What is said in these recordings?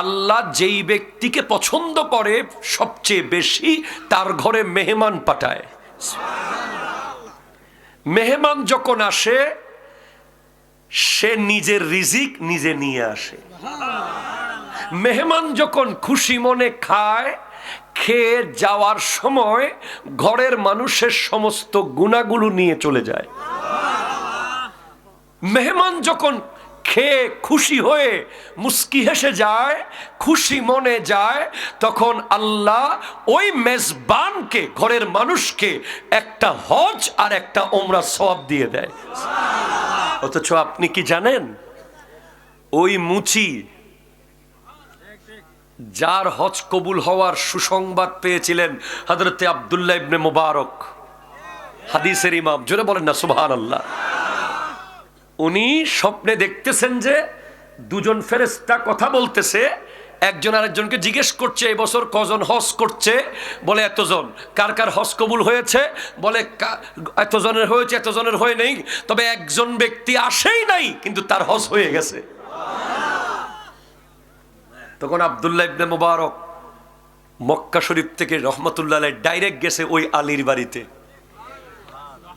আল্লাহ যেই ব্যক্তিকে পছন্দ করে সবচেয়ে বেশি তার ঘরে মেহমান পাঠায়। মেহমান যখন আসে সে নিজের রিজিক নিজে নিয়ে আসে। মেহমান যখন খুশি মনে খায়, খেয়ে যাওয়ার সময় ঘরের মানুষের সমস্ত গুনাহগুলো নিয়ে চলে যায়। মেহমান যখন খেয়ে খুশি হয়ে মুস্কি হেসে যায়, খুশি মনে যায়, তখন আল্লাহ ওই মেজবানকে, ঘরের মানুষকে একটা হজ আর একটা ওমরা সওয়াব দিয়ে দেয়। অথচ আপনি কি জানেন, ওই মুচি যার হজ কবুল হওয়ার সুসংবাদ পেয়েছিলেন হযরতে আব্দুল্লাহ ইবনে মুবারক, হাদিসের ইমাম, জোরে বলেন না সুবহানাল্লাহ। উনি স্বপ্নে দেখতেছেন যে দুজন ফেরেশতা কথা বলতেছে, একজন আরেকজনকে জিজ্ঞেস করছে এই বছর কজন হজ করছে, বলে এতজন। কার কার হজ কবুল হয়েছে, বলে এতজনের হয়েছে, এতজনের হয়ে নেই, তবে একজন ব্যক্তি আসেই নাই কিন্তু তার হজ হয়ে গেছে। তখন আব্দুল্লাহ ইবনে মুবারক মক্কা শরীফ থেকে রহমতুল্লাহ আলাইহি ডাইরেক্ট গেছে ওই আলীর বাড়িতে।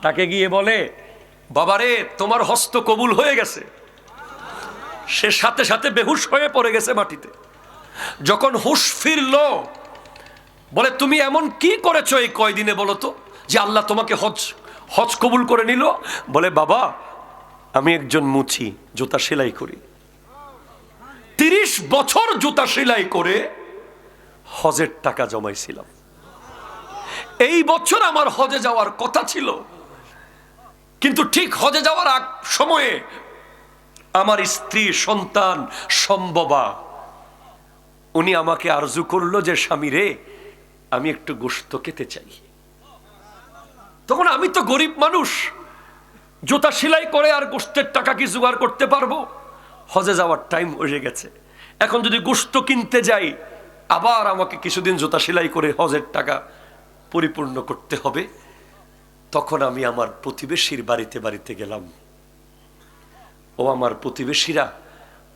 তাকে গিয়ে বলে, বাবারে তোমার হজ তো কবুল হয়ে গেছে। সে সাথে সাথে বেহুশ হয়ে পড়ে গেছে মাটিতে। যখন হুশ ফিরল, বলে তুমি এমন কি করেছো এই কয়দিনে বলো তো, যে আল্লাহ তোমাকে হজ কবুল করে নিল? বলে বাবা, আমি একজন মুচি, জুতা সেলাই করি। 30 বছর জুতা সেলাই করে হজের টাকা জমাইছিলাম। এই বছর আমার হজে যাওয়ার কথা ছিল, কিন্তু ঠিক হজে যাওয়ার আগ সময়ে আমার স্ত্রী, সন্তান, সম্ভবা উনি আমাকে আরজু করলো যে স্বামী রে, আমি একটু গোশত খেতে চাই। তখন আমি তো গরিব মানুষ, জুতা সেলাই করে আর গোশতের টাকা কি জোগাড় করতে পারবো? হজে যাওয়ার টাইম হয়ে গেছে, এখন যদি গোশত কিনতে যাই আবার আমাকে কিছুদিন জুতা সেলাই করে হজের টাকা পরিপূর্ণ করতে হবে। তখন আমি আমার প্রতিবেশীর বাড়িতে বাড়িতে গেলাম। ও আমার প্রতিবেশীরা,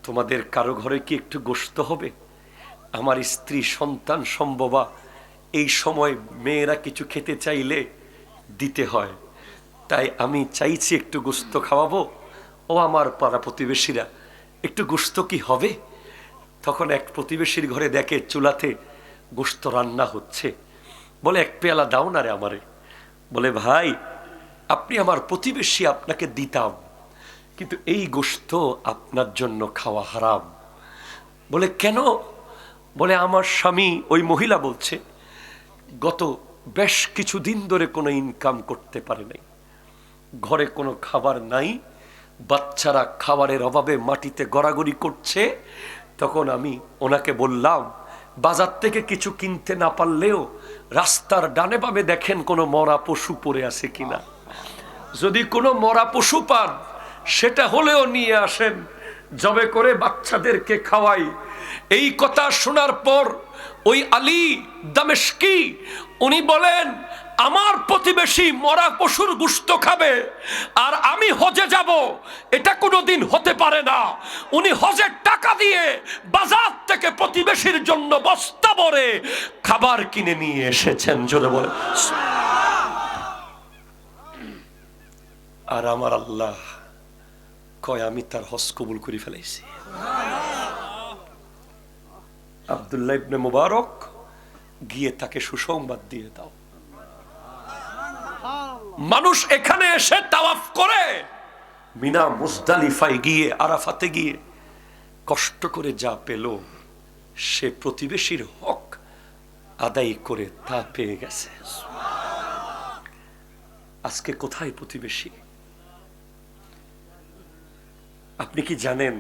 তোমাদের কারো ঘরে কি একটু গোশত হবে? আমার স্ত্রী, সন্তান, সম্ভবা এই সময় মেয়েরা কিছু খেতে চাইলে দিতে হয়, তাই আমি চাইছি একটু গোশত খাওয়াবো। ও আমার পাড়া প্রতিবেশীরা, একটু গোশত কি হবে? তখন এক প্রতিবেশীর ঘরে দেখে চুলাতে গোশত রান্না হচ্ছে। বলে এক পেয়ালা দাও না রে আমারে। বলে ভাই, আপনি আমার প্রতিবেশী, আপনাকে দিতাম, কিন্তু এই গোশত আপনার জন্য খাওয়া হারাম। বলে কেন? বলে আমার স্বামী, ওই মহিলা বলছে, গত বেশ কিছুদিন ধরে কোনো ইনকাম করতে পারে নাই, ঘরে কোনো খাবার নাই, বাচ্চারা খাবারের অভাবে মাটিতে গড়াগড়ি করছে। তখন আমি ওনাকে বললাম, বাজার থেকে কিছু কিনতে না পারলেও রাস্তার ডানে বামে দেখেন কোনো মরা পশু পড়ে আছে কিনা, যদি কোনো মরা পশু পান সেটা হলেও নিয়ে আসেন, জবে করে বাচ্চাদেরকে খাওয়াই। এই কথা শোনার পর ওই আলী দামেশকি উনি বলেন, আমার প্রতিবেশী মরা পশুর গোশত খাবে আর আমি হজে যাব, এটা কোনোদিন হতে পারে না। উনি হজের টাকা দিয়ে বাজার থেকে প্রতিবেশীর জন্য বস্তা ভরে খাবার কিনে নিয়ে এসেছেন, জোরে বলে। আর আমার আল্লাহ কয়, আমি তার হজ কবুল করে ফেলাইছি। আব্দুল্লাহ ইবনে মুবারক, গিয়ে তাকে সুসংবাদ দিয়ে দাও। মানুষ এখানে এসে তাওয়াফ করে, মিনা মুজদালিফায় গিয়ে, আরাফাতে গিয়ে কষ্ট করে যা পেল, সে প্রতিবেশীর হক আদায় করে তা পেয়ে গেছে। আজকে কোথায় প্রতিবেশী? আপনি কি জানেন,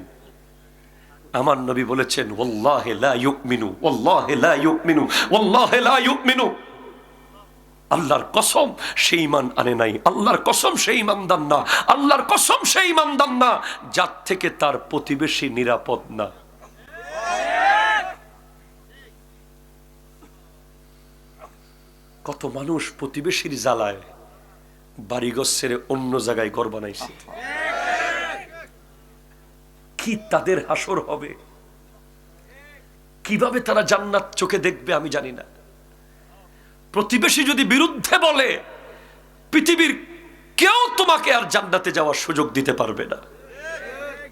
আমার নবী বলেছেন, ওয়াল্লাহি লা ইউমিনু, ওয়াল্লাহি লা ইউমিনু, ওয়াল্লাহি লা ইউমিনু। আল্লাহর কসম সে ঈমান আনে নাই, আল্লাহর কসম সে ঈমানদার না, আল্লাহর কসম সে ঈমানদার না যার থেকে তার প্রতিবেশী নিরাপদ না। কত মানুষ প্রতিবেশীর জ্বালায় বাড়িঘর ছেড়ে অন্য জায়গায় ঘর বানাইছে। কি তাদের হাসর হবে? কিভাবে তারা জান্নাত চোখে দেখবে আমি জানি না। প্রতিবেশী যদি বিরুদ্ধে বলে, পৃথিবীর কেউ তোমাকে আর জান্নাতে যাওয়ার সুযোগ দিতে পারবে না।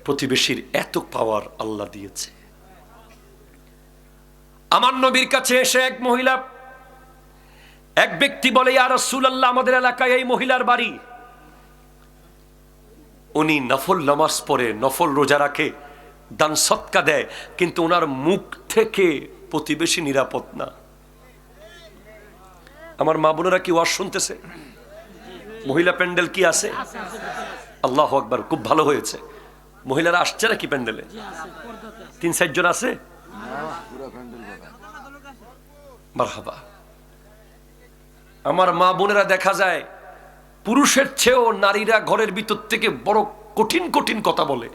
প্রতিবেশীর এত পাওয়ার আল্লাহ দিয়েছে। আমার নবীর কাছে এসে এক ব্যক্তি বলে, ইয়া রাসূলুল্লাহ, আমাদের এলাকায় এই মহিলার বাড়ি, উনি নফল নামাজ পড়ে, নফল রোজা রাখে, দান সদকা দেয়, কিন্তু ওনার মুখ থেকে প্রতিবেশী নিরাপদ না। আমার মা বোনেরা কি ওয়াজ শুনতেছে? মহিলা প্যান্ডেল কি আছে? আল্লাহু আকবার, খুব ভালো হয়েছে। মহিলারা আসছে নাকি প্যান্ডেলে? 3-4 জন আছে। মারহাবা। আমার মা বোনেরা দেখা যায় পুরুষের চেয়েও নারীরা ঘরের ভিতর থেকে বড় কঠিন কঠিন কথা বলে,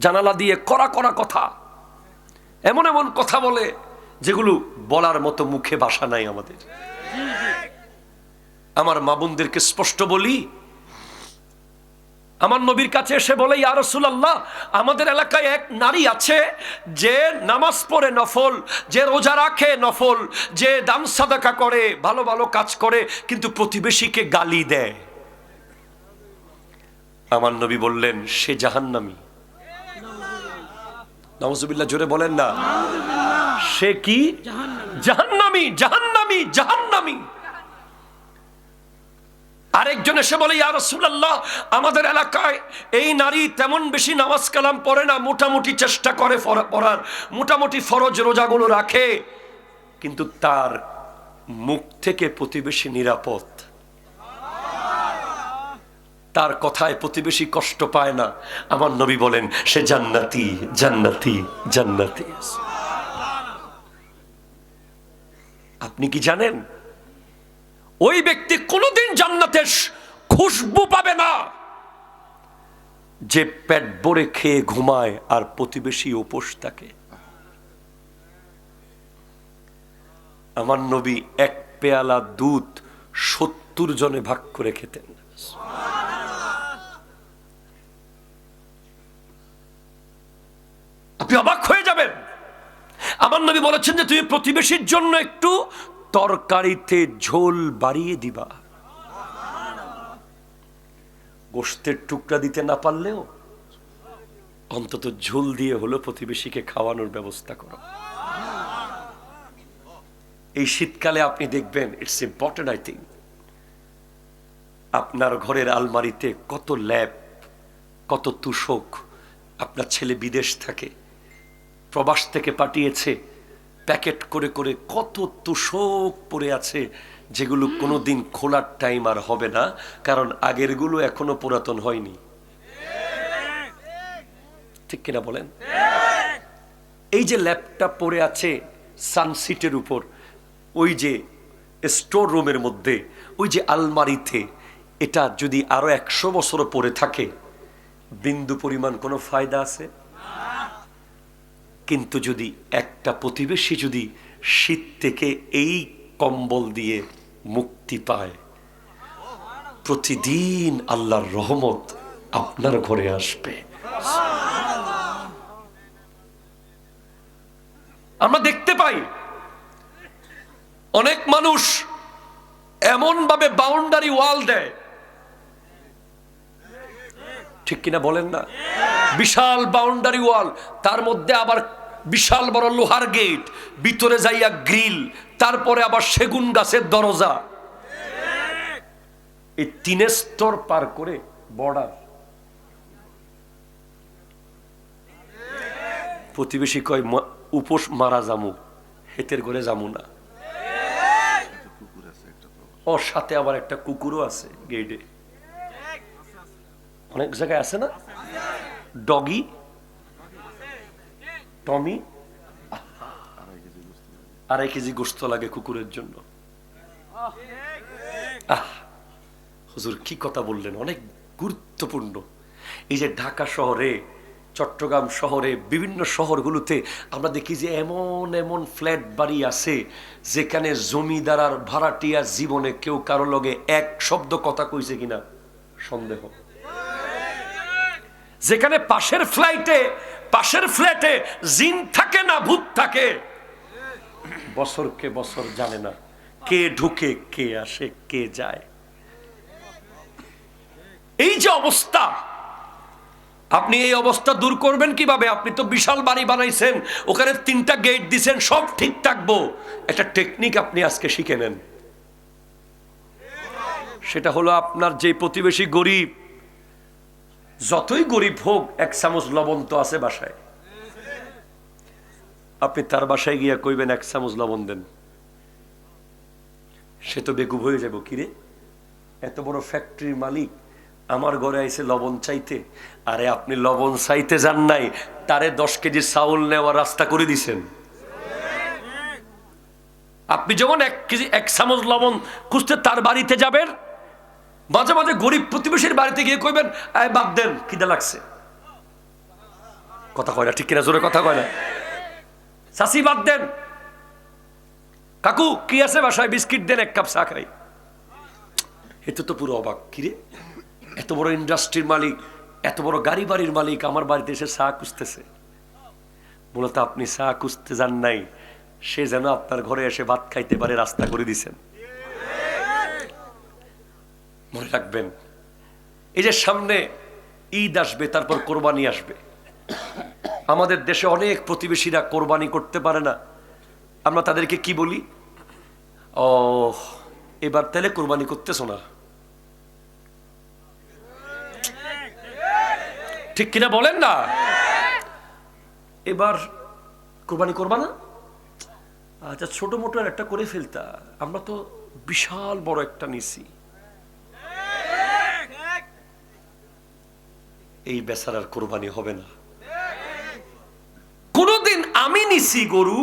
জানালা দিয়ে কড়া কড়া কথা, এমন এমন কথা বলে যেগুলো বলার মতো মুখে ভাষা নাই আমাদের। আমার মা বোনদেরকে স্পষ্ট বলি, আমার নবীর কাছে এসে বলে, ইয়া রাসূলুল্লাহ, আমাদের এলাকায় এক নারী আছে যে নামাজ পড়ে নফল, যে রোজা রাখে নফল, যে দান সাদাকা করে, ভালো ভালো কাজ করে, কিন্তু প্রতিবেশীকে গালি দেয়। আমার নবী বললেন, সে জাহান্নামী। নাউজুবিল্লাহ, জোরে বলেন না। সে কি? জাহান্নামী, জাহান্নামী, জাহান্নামী। আরেকজন এসে বলে, ইয়া রাসূলুল্লাহ, আমাদের এলাকায় এই নারী তেমন বেশি নামাজ কালাম পড়ে না, মোটামুটি চেষ্টা করে পড়ার, মোটামুটি ফরজ রোজাগুলো রাখে, কিন্তু তার মুখ থেকে প্রতিবেশী নিরাপদ, তার কথায় প্রতিবেশী কষ্ট পায় না। আমার নবী বলেন, সে জান্নাতি, জান্নাতি, জান্নাতি। আপনি কি জানেন ওই ব্যক্তি কোনোদিন জান্নাতের খুশবু পাবে না যে পেট ভরে খেয়ে ঘুমায় আর প্রতিবেশী উপোস থাকে। আমার নবী এক পেয়ালা দুধ 70 জনে ভাগ করে খেতেন। আপনি অবাক হয়ে যাবেন। আমার নবী বলেছেন যে তুমি প্রতিবেশীর জন্য একটু তরকারিতে ঝোল বাড়িয়ে দিবা। গোশতের টুকরা দিতে না পারলেও অন্তত ঝোল দিয়ে হলো প্রতিবেশীকে খাওয়ানোর ব্যবস্থা করো। এই শীতকালে আপনি দেখবেন, ইটস ইম্পর্টেন্ট, আই থিঙ্ক, আপনার ঘরের আলমারিতে কত ল্যাপ, কত তুষক। আপনার ছেলে বিদেশ থাকে, প্রবাস থেকে পাঠিয়েছে, প্যাকেট করে করে কত তুষক পড়ে আছে, যেগুলো কোনোদিন খোলার টাইম আর হবে না, কারণ আগের গুলো এখনো পুরাতন হয়নি। ঠিক কিনা বলেন? এই যে ল্যাপটপ পড়ে আছে সানসিটের উপর, ওই যে স্টোর রুমের মধ্যে, ওই যে আলমারিতে, এটা যদি আরো 100 বছর পরে থাকে, বিন্দু পরিমাণ কোনো ফায়দা আছে? কিন্তু যদি একটা প্রতিবেশী যদি শীত থেকে এই কম্বল দিয়ে মুক্তি পায়, প্রতিদিন আল্লাহর রহমত আপনার ঘরে আসবে। আমরা দেখতে পাই অনেক মানুষ এমন ভাবে বাউন্ডারি ওয়াল দেয়, ঠিক কিনা বলেন না? বিশাল বাউন্ডারি ওয়াল, তার মধ্যে আবার বিশাল বড় লোহার গেট, ভিতরে যাইয়া গ্রিল, তারপরে আবার সেগুন গাছের দরজা। এই 3 স্তর পার করে বর্ডার। প্রতিবেশী কয়, উপোস মারা যামু, হেতের ঘরে যামু না। ওর সাথে আবার একটা কুকুরও আছে গেটে। অনেক জায়গায় আছে না, ডগি, টমি। 2.5 কেজি গোশত লাগে কুকুরের জন্য। হুজুর কি কথা বললেন, অনেক গুরুত্বপূর্ণ। এই যে ঢাকা শহরে, চট্টগ্রাম শহরে, বিভিন্ন শহরগুলোতে আমরা দেখি যে এমন এমন ফ্ল্যাট বাড়ি আছে যেখানে জমিদার আর ভাড়াটিয়া জীবনে কেউ কারো লগে এক শব্দ কথা কইছে কিনা সন্দেহ। যেখানে পাশের ফ্লাইটে পাশের ফ্ল্যাটে জিন থাকে না ভূত থাকে, বছরকে বছর জানে না কে ঢুকে কে আসে কে যায়। এই যে অবস্থা, আপনি এই অবস্থা দূর করবেন কিভাবে? আপনি তো বিশাল বাড়ি বানাইছেন, ওখানে 3টা গেট দিছেন, সব ঠিক থাকবো। একটা টেকনিক আপনি আজকে শিখে নেন। সেটা হলো আপনার যে প্রতিবেশী গরিব, যতই গরিব হোক, 1 চামচ লবণ তো আছে বাসায়, আপনি তার বাসায় গিয়া কইবেন 1 চামচ লবণ দেন। সে তো বেকুব হয়ে যাবো, কিরে এত বড় ফ্যাক্টরির মালিক আমার ঘরে আইসে লবণ চাইতে। আরে আপনি লবণ চাইতে যান নাই, তারে 10 কেজি চাউল নেওয়ার রাস্তা করে দিছেন। আপনি যখন 1 চামচ লবণ খুঁজতে তার বাড়িতে যাবেন, মাঝে মাঝে গরিব প্রতিবেশীর বাড়িতে গিয়ে কইবেন আয় বাদ দেন খিদে লাগছে। কথা কয় না, ঠিক কিনা? জোরে কথা কয় না। চাচি বাদ দেন, কাকু কি আছে বাসায়, বিস্কিট দেন, 1 কাপ চা খাই। এতে তো পুরো অবাক, কিরে এত বড় ইন্ডাস্ট্রির মালিক, এত বড় গাড়ি বাড়ির মালিক আমার বাড়িতে এসে চা খুঁজতেছে। মূলত আপনি চা খুঁজতে যান নাই, সে যেন আপনার ঘরে এসে ভাত খাইতে পারে রাস্তা করে দিছেন। মনে রাখবেন, এই যে সামনে ঈদ আসবে, তারপর কোরবানি আসবে। আমাদের দেশে অনেক প্রতিবেশীরা কোরবানি করতে পারে না। আমরা তাদেরকে কি বলি? ও এবার তাহলে কোরবানি করতেছ না, ঠিক কিনা বলেন না? এবার কোরবানি করবা না? আচ্ছা ছোট মোটো একটা করে ফেলতা, আমরা তো বিশাল বড় একটা নিছি। এই বেচারার কোরবানি হবে না। কোনদিন আমি নিছি গরু,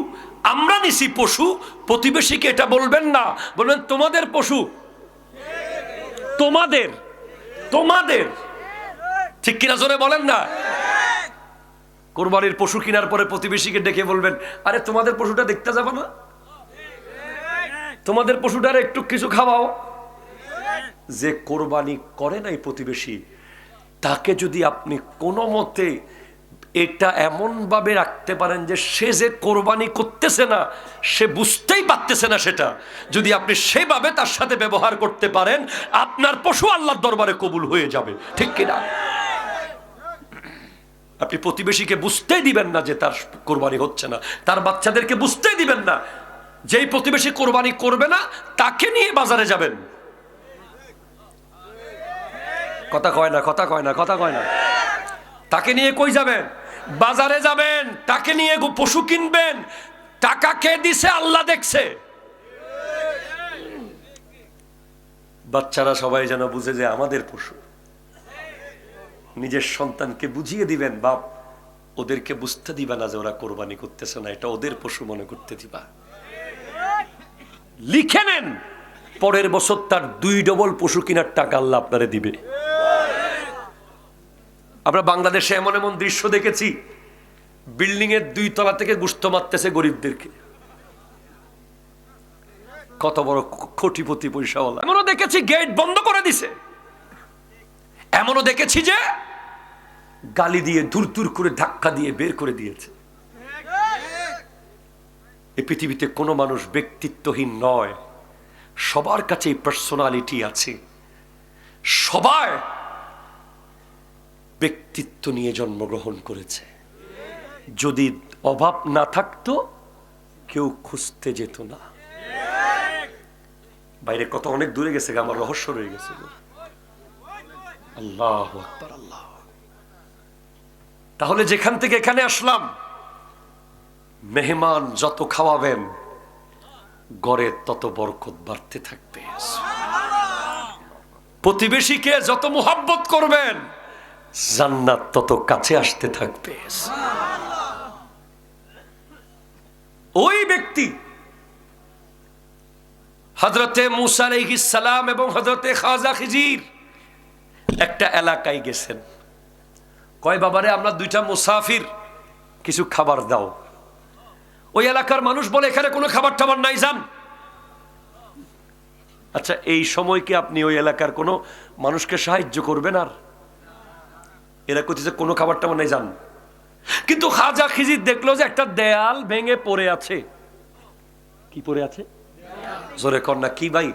আমরা নিছি পশু, প্রতিবেশীকে এটা বলবেন না, বলবেন তোমাদের পশু, তোমাদের তোমাদের, ঠিক কিনা জোরে বলেন না? কোরবানির পশু কেনার পরে প্রতিবেশীকে ডেকে বলবেন আরে তোমাদের পশুটা দেখতে যাবো না, তোমাদের পশুটার একটু কিছু খাওয়াও। যে কোরবানি করে নাই প্রতিবেশী, তাকে যদি আপনি কোনো মতে এটা এমন ভাবে রাখতে পারেন যে সে যে কোরবানি করতেছে না, সে বুঝতেই পারতেছে না, সেটা যদি আপনি সেভাবে তার সাথে ব্যবহার করতে পারেন, আপনার পশু আল্লাহর দরবারে কবুল হয়ে যাবে, ঠিক কিনা? আপনি প্রতিবেশীকে বুঝতেই দিবেন না যে তার কোরবানি হচ্ছে না, তার বাচ্চাদেরকে বুঝতেই দিবেন না। যেই প্রতিবেশী কোরবানি করবে না, তাকে নিয়ে বাজারে যাবেন। কথা কয় না, কথা কয় না, কথা কয় না। তাকে নিয়ে কই যাবেন? বাজারে যাবেন, তাকে নিয়ে পশু কিনবেন। টাকা কে দিছে? আল্লাহ দেখছে। বাচ্চারা সবাই যেন বুঝে যে আমাদের পশু। নিজের সন্তানকে বুঝিয়ে দিবেন, বাপ ওদেরকে বুঝতে দিবা না যে ওরা কোরবানি করতেছে না, এটা ওদের পশু মনে করতে দিবা। লিখে নেন, পরের বছর তার 2 ডবল পশু কেনার টাকা আল্লাহ আপনারে দিবে। আমরা বাংলাদেশে এমন এমন দৃশ্য দেখেছি, বিল্ডিং এর 2 তলা থেকে গোশত মারতেছে গরিবদেরকে। কত বড় কোটিপতি পয়সাওয়ালা। এমনও দেখেছি গেট বন্ধ করে দিছে, এমনও দেখেছি যে গালি দিয়ে দূর দূর করে ধাক্কা দিয়ে বের করে দিয়েছে। এই পৃথিবীতে কোনো মানুষ ব্যক্তিত্বহীন নয়, সবার কাছেই পার্সোনালিটি আছে, সবাই ব্যক্তিত্ব নিয়ে জন্মগ্রহণ করেছে। যদি অভাব না থাকতো কেউ খুঁজতে যেত না। বাইরে কত অনেক দূরে গেছে, আমার রহস্য রয়ে গেছে। আল্লাহু আকবার, আল্লাহ। তাহলে যেখান থেকে এখানে আসলাম, মেহমান যত খাওয়াবেন গড়ে তত বরকত বাড়তে থাকবে। প্রতিবেশীকে যত মুহাব্বত করবেন জান্নাত তত কাছে আসতে থাকবে। ওই ব্যক্তি হযরতে মূসা আলাইহিস সালাম এবং হযরতে খাজা খিজির একটা এলাকায় গেছেন। কয় বাবারে আমরা 2টা মুসাফির, কিছু খাবার দাও। ওই এলাকার মানুষ বলে এখানে কোনো খাবার টাবার নাই, যান। আচ্ছা এই সময় কি আপনি ওই এলাকার কোনো মানুষকে সাহায্য করবেন? আর এরা কইতেছে কোনো খাবার টাবার নাই, যান। কিন্তু খাজা খিজির দেখলো যে একটা দেয়াল ভেঙে পড়ে আছে। কি পড়ে আছে? জোরে কন্যা কি ভাই?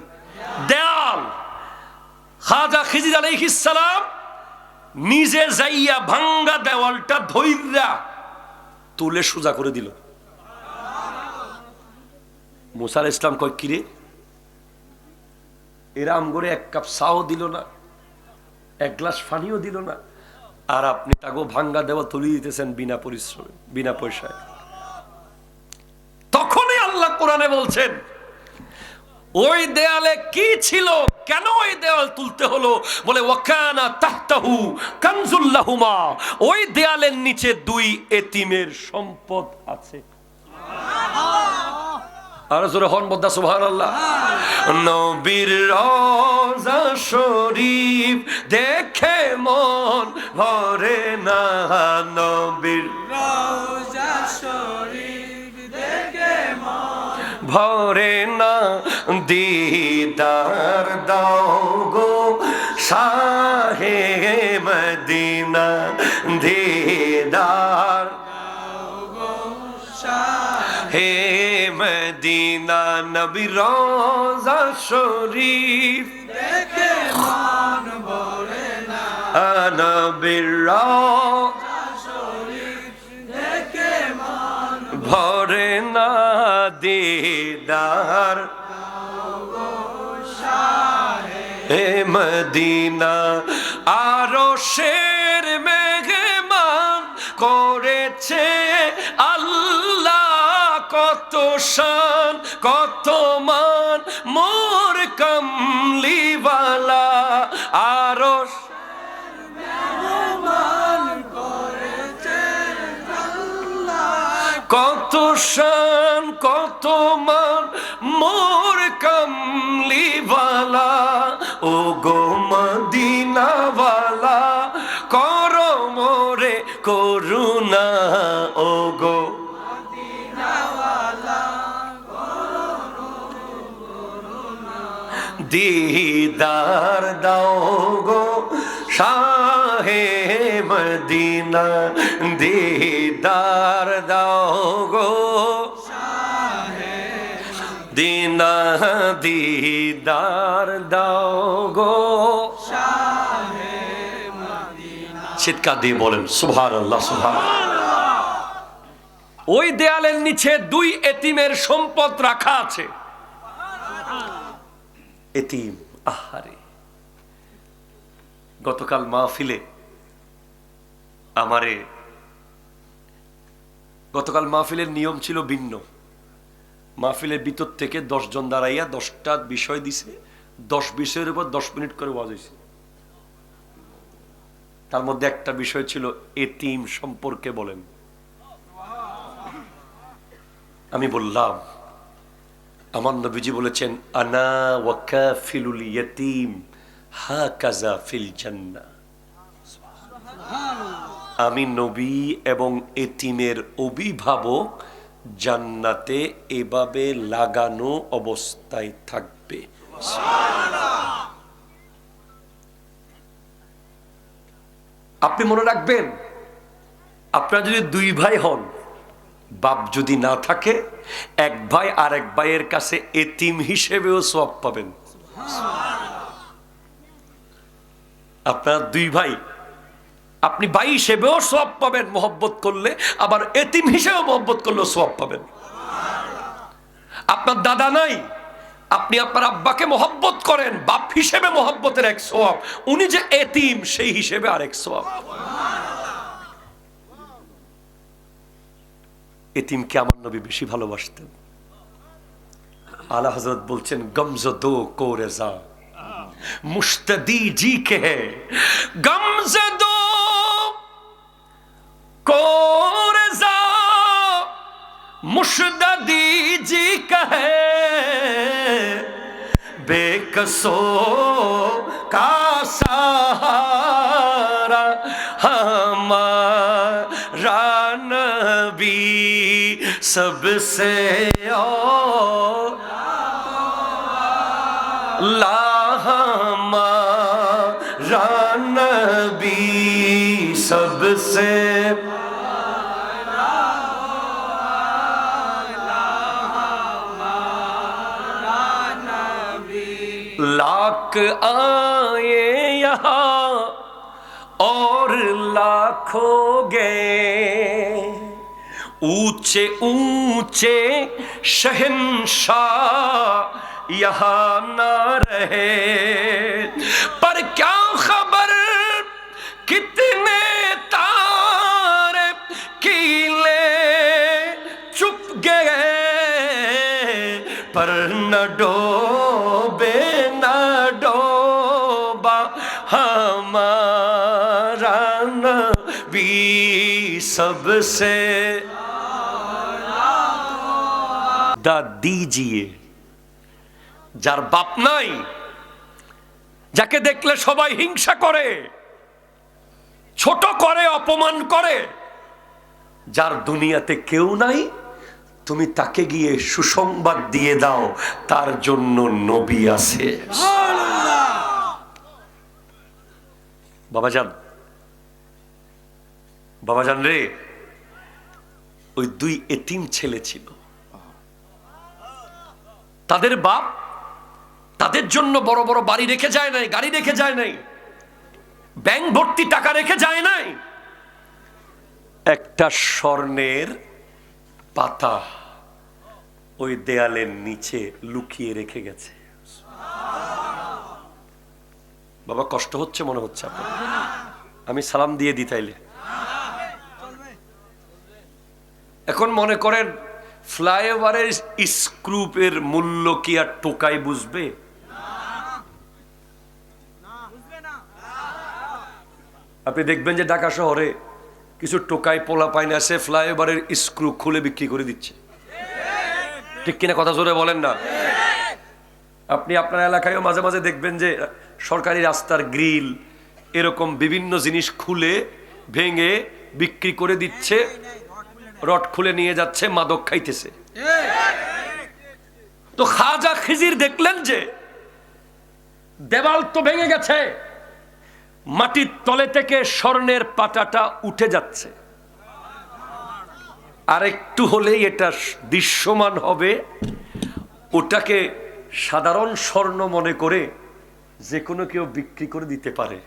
দেয়াল। খাজা খিজির আলাইহিস সালাম নিজে যাইয়া ভাঙ্গা দেওয়ালটা ধইরা তুলে সোজা করে দিল। মুসা আলাইহিস সালাম কয় কিরে, এরা আমগরে এক কাপ চাও দিল না, এক গ্লাস পানিও দিল না, আর আপনি তাকে ভাঙ্গা দেওয়া তুলে দিতেছেন বিনা পরিশ্রমে, বিনা পয়সায়। তখনই আল্লাহ কোরআনে বলছেন ওই দেয়ালে কি ছিল, কেন ওই দেয়াল তুলতে হলো? বলে ওয়াকানা তাহতাহু কানজুল লাহুমা, ওই দেয়ালের নিচে দুই এতিমের সম্পদ আছে। আর জোরে হন বদ্দা সুবহানাল্লাহ। নবীর রওজা শরীফ দেখে মন ভরে না, নবীর রওজা শরীফ দেখে মন ভরে না, দিদার দাও গো শাহে মদিনা, দিদার হে মদিনা, নবী রওজা শরীফ দেখে মন ভরে না, নবী রওজা শরীফ দেখে মন ভরে না, দিদার হে মদিনা। আরশের মেহমান করেছে আল্লাহ, কত শান কত মান মোর কমলিওয়ালা, আরশ মেহমান করেছে আল্লাহ, কত শান কত মান মোর কমলিওয়ালা, ও গো মদিনাওয়ালা করো মোরে করুণা, ও গো মদিনাওয়ালা করো করুণা, দিদার দাও গো শাহে মদিনা, দিদার দাও গো দিনা, দিদার দাও গো শাহে মদিনা। চিৎকার দিয়ে বলেন সুবহানাল্লাহ, সুবহানাল্লাহ। ওই দেয়ালের নিচে দুই এতিমের সম্পদ রাখা আছে। এতিম, আহারে। গতকাল মাহফিলে গতকাল মাহফিলের নিয়ম ছিল ভিন্ন। মাহফিলের ভিতর থেকে 10 জন দাঁড়াইয়া 10টা বিষয় দিছে, 10 বিষয়ের উপর 10 মিনিট করে ওয়াজ হইছে। তার মধ্যে একটা বিষয় ছিল এতিম সম্পর্কে বলেন। আমি বললাম আমার নবীজি বলেছেন আনা ওয়া কাফিলুল ইয়াতীম হাকাযা ফিল জান্নাহ, আমি নবী এবং এতিমের অভিভাবক জান্নাতে এভাবে লাগানো অবস্থায় থাকবে। আপনি মনে রাখবেন, আপনারা যদি 2 ভাই হন, বাপ যদি না থাকে, এক ভাই আর এক ভাইয়ের কাছে এতিম হিসেবেও সওয়াব পাবেন। আপনারা 2 ভাই, আপনি ভাই হিসেবেও সওয়াব পাবেন মহব্বত করলে, আবার এতিম হিসেবেও মহব্বত করলেও সওয়াব পাবেন। আপনার দাদা নাই, আপনি আপনার আব্বাকে মহব্বত করেন, বাপ হিসেবে মহব্বতের এক সওয়াব, উনি যে এতিম সেই হিসেবে আরেক সওয়াব। এতিমকে আমার নবী বেশি ভালোবাসতেন। আলা হযরত বলছেন গমজদো কো রেজা মুশতাদি জি কে হে, গমজদো को रज़ा मुशद्दी जी कहे, बेकसो का सहारा हमारा नबी सबसे ला, हमारा नबी सबसे लाख आए यहाँ और लाखों गए, ऊंचे ऊंचे शहंशाह यहाँ ना रहे, पर क्या खबर कितने तारे कीले चुप गए, पर न डोबे न डोबा हमारा नबी सबसे दा दीजिए। যার বাপ নাই, যাকে দেখলে সবাই হিংসা করে, ছোট করে, অপমান করে, যার দুনিয়াতে কেউ নাই, তুমি তাকে গিয়ে সুসংবাদ দিয়ে দাও তার জন্য নবী আছে। বাবাজান, বাবাজান রে, ওই দুই এতিম ছেলে ছিল, তাদের বাপ তাদের জন্য বড় বড় বাড়ি রেখে যায় নাই, গাড়ি রেখে যায় নাই, ব্যাংক ভর্তি টাকা রেখে যায় নাই, একটা স্বর্ণের পাতা ওই দেয়ালের নিচে লুকিয়ে রেখে গেছে। বাবা কষ্ট হচ্ছে মনে হচ্ছে আপনার, আমি সালাম দিয়ে দিই তাইলে। এখন মনে করেন ফ্লাইওভারের স্ক্রুপের মূল্য কি আর টোকাই বুঝবে? আপনি দেখবেন যে ঢাকা শহরে কিছু টোকাই পোলা পাইন আছে, ফ্লাইওভারের স্ক্রু খুলে বিক্রি করে দিচ্ছে, ঠিক কিনা? কথা জোরে বলেন না। আপনি আপনার এলাকায়ও মাঝে মাঝে দেখবেন যে সরকারি রাস্তার গ্রিল এরকম বিভিন্ন জিনিস খুলে ভেঙে বিক্রি করে দিচ্ছে, রড খুলে নিয়ে যাচ্ছে, মাদক খাইতেছে। তো খাজা খিজির দেখলেন যে দেওয়াল তো ভেঙে গেছে, মাটির তলে থেকে স্বর্ণের পাতাটা উঠে যাচ্ছে, আর একটু হলেই এটা দৃশ্যমান হবে, ওটাকে সাধারণ স্বর্ণ মনে করে যে কোনো কেউ বিক্রি করে দিতে পারে,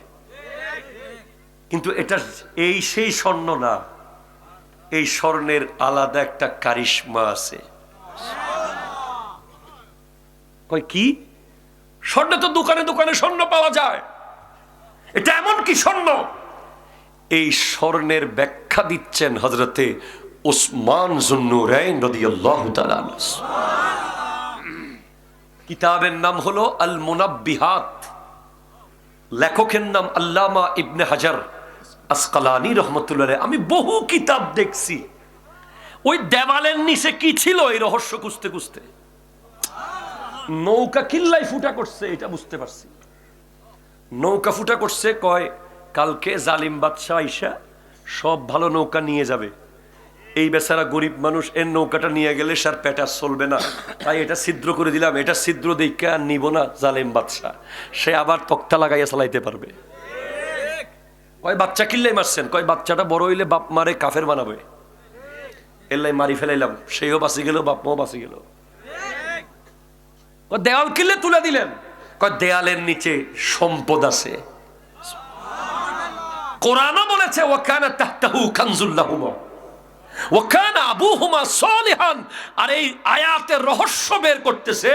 কিন্তু এটা এই সেই স্বর্ণ না, এই স্বর্ণের আলাদা একটা কারিশমা আছে। কই কি স্বর্ণ? তো দোকানে দোকানে স্বর্ণ পাওয়া যায়, এটা এমন কি স্বর্ণ? এই স্বর্ণের ব্যাখ্যা দিচ্ছেন হযরতে উসমান যুন্নুরাইন রাদিয়াল্লাহু তাআলা। কিতাবের নাম হলো আল মুনাব্বিহাত, লেখকের নাম আল্লামা ইবনে হাজার আসকালানী রহমতুল্লাহ। আমি বহু কিতাব দেখছি, ওই দেওয়ালের নিচে কি ছিল এই রহস্য খুঁজতে খুঁজতে নৌকা কিল্লাই ফুটা করছে, এটা বুঝতে পারছি। নৌকা ফুটা করছে, কয় কালকে জালিম বাদশা আইসা সব ভালো নৌকা নিয়ে যাবে, এই বেচারা গরিব মানুষ এর নৌকাটা নিয়ে গেলে সার পেটা চলবে না, তাই এটা ছিদ্র করে দিলাম, এটা ছিদ্র দেখে আর নিব না জালিম বাদশা, সে আবার তক্তা লাগাইয়া চালাইতে পারবে। কয় বাচ্চা কিল্লাই মারছেন? কয় বাচ্চাটা বড় হইলে বাপ মারে কাফের বানাবে, এল্লাই মারি ফেলাইলাম, সেও বাঁচি গেল, বাপ মাও বাঁচি গেল। দেওয়াল কিল্লে তুলে দিলেন, কয় দেয়ালের নিচে সম্পদ আছে। কোরআনও বলেছে ওয়াকানা তাহতাহু কানজুল লাহুমা ওয়াকানা আবুহুমা সালিহান। আর এই আয়াতের রহস্য বের করতেছে